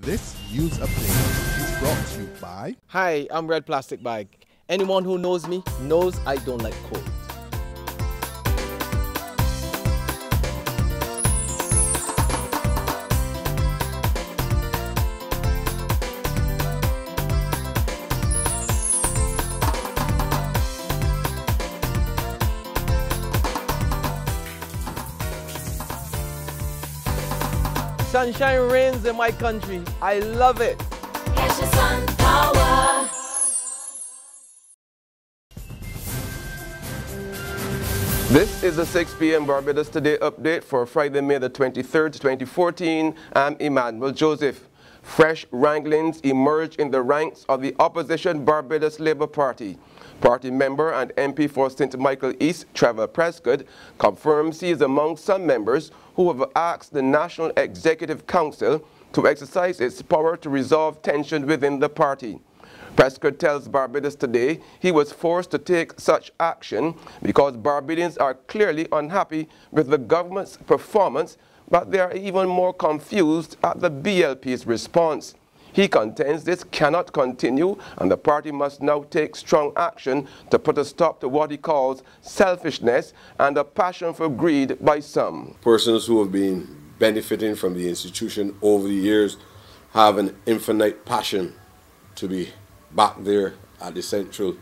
This news update is brought to you by... Hi, I'm Red Plastic Bag. Anyone who knows me knows I don't like cold. Sunshine reigns in my country. I love it. Here's your sun power. This is the 6 p.m. Barbados Today update for Friday, May the 23rd, 2014. I'm Emmanuel Joseph. Fresh wranglings emerged in the ranks of the opposition Barbados Labour Party. Party member and MP for St. Michael East, Trevor Prescott, confirms he is among some members who have asked the National Executive Council to exercise its power to resolve tension within the party. Prescott tells Barbados Today he was forced to take such action because Barbadians are clearly unhappy with the government's performance, but they are even more confused at the BLP's response. He contends this cannot continue and the party must now take strong action to put a stop to what he calls selfishness and a passion for greed by some. Persons who have been benefiting from the institution over the years have an infinite passion to be back there at the central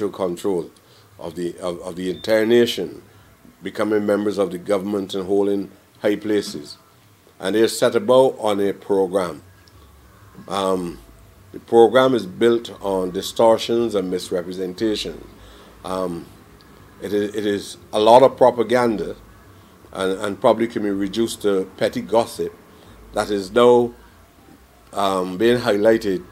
control of the entire nation, becoming members of the government and holding high places. And they set about on a program. The program is built on distortions and misrepresentation. It is a lot of propaganda and probably can be reduced to petty gossip that is now being highlighted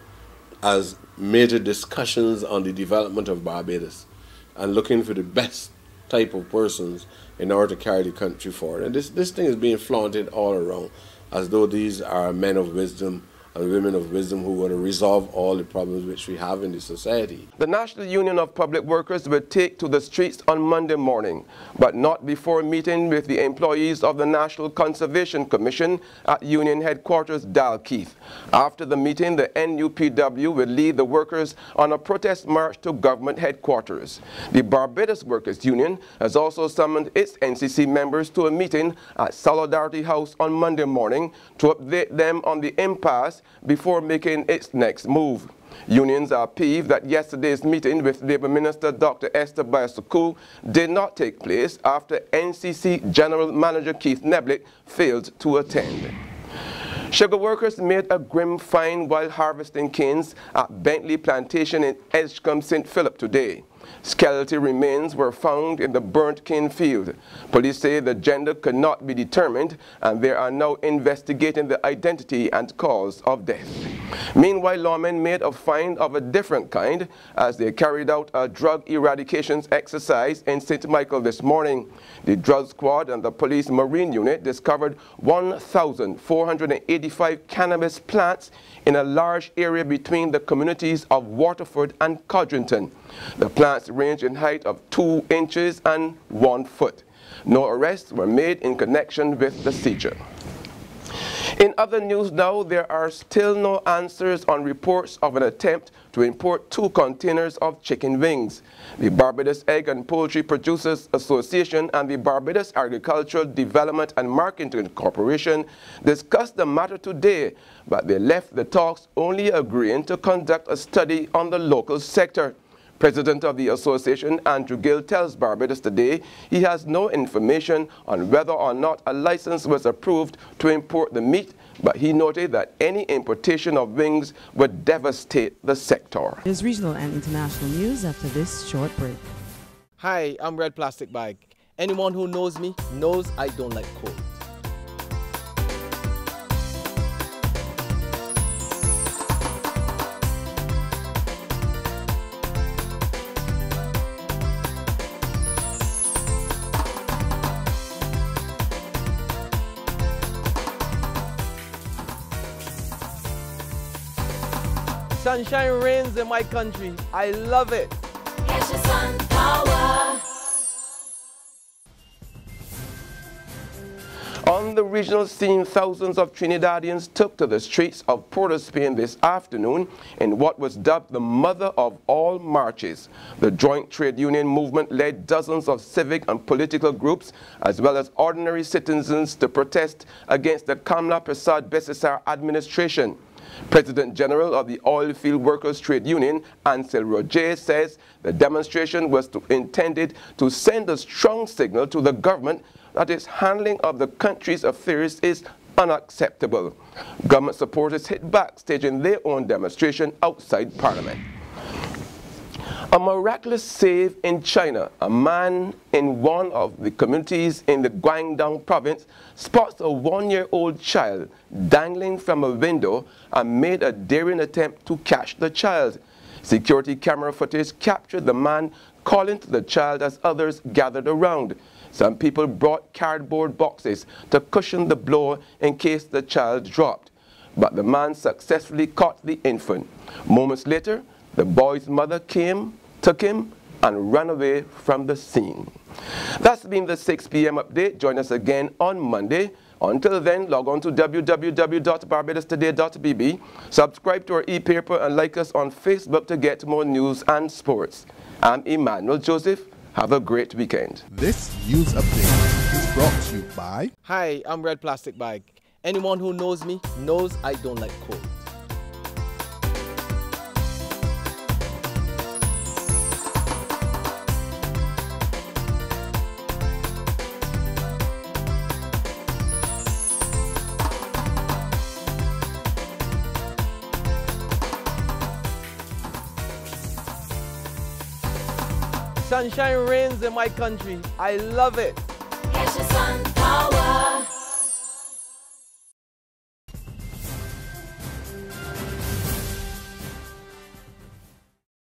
as major discussions on the development of Barbados and looking for the best type of persons in order to carry the country forward. And this thing is being flaunted all around as though these are men of wisdom and women of wisdom who want to resolve all the problems which we have in the society. The National Union of Public Workers will take to the streets on Monday morning, but not before meeting with the employees of the National Conservation Commission at Union Headquarters, Dalkeith. After the meeting, the NUPW will lead the workers on a protest march to government headquarters. The Barbados Workers Union has also summoned its NCC members to a meeting at Solidarity House on Monday morning to update them on the impasse before making its next move. Unions are peeved that yesterday's meeting with Labour Minister Dr. Esther Bayasuku did not take place after NCC General Manager Keith Neblick failed to attend. Sugar workers made a grim find while harvesting canes at Bentley Plantation in Edgecombe, St. Philip today. Skeletal remains were found in the burnt cane field. Police say the gender could not be determined and they are now investigating the identity and cause of death. Meanwhile, lawmen made a find of a different kind as they carried out a drug eradication exercise in St. Michael this morning. The drug squad and the police marine unit discovered 1,485 cannabis plants in a large area between the communities of Waterford and Codrington. The plants range in height of 2 inches and 1 foot. No arrests were made in connection with the seizure. In other news now, there are still no answers on reports of an attempt to import 2 containers of chicken wings. The Barbados Egg and Poultry Producers Association and the Barbados Agricultural Development and Marketing Corporation discussed the matter today, but they left the talks only agreeing to conduct a study on the local sector. President of the association, Andrew Gill, tells Barbados Today he has no information on whether or not a license was approved to import the meat, but he noted that any importation of wings would devastate the sector. There's regional and international news after this short break. Hi, I'm Red Plastic Bag. Anyone who knows me knows I don't like cold. Sunshine reigns in my country. I love it. Here's your sun power. On From the regional scene, thousands of Trinidadians took to the streets of Port-au-Spain this afternoon in what was dubbed the mother of all marches. The joint trade union movement led dozens of civic and political groups as well as ordinary citizens to protest against the Kamla Persad-Besisar administration. President General of the Oilfield Workers Trade Union, Ansel Roger, says the demonstration was intended to send a strong signal to the government that its handling of the country's affairs is unacceptable. Government supporters hit back, staging their own demonstration outside Parliament. A miraculous save in China. A man in one of the communities in the Guangdong province spots a one-year-old child dangling from a window and made a daring attempt to catch the child. Security camera footage captured the man calling to the child as others gathered around. Some people brought cardboard boxes to cushion the blow in case the child dropped. But the man successfully caught the infant. Moments later, the boy's mother came, took him, and ran away from the scene. That's been the 6 p.m. update. Join us again on Monday. Until then, log on to www.barbadostoday.bb, subscribe to our e-paper, and like us on Facebook to get more news and sports. I'm Emmanuel Joseph. Have a great weekend. This news update is brought to you by... Hi, I'm Red Plastic Bag. Anyone who knows me knows I don't like cold. Sunshine reigns in my country. I love it. Get your sun power.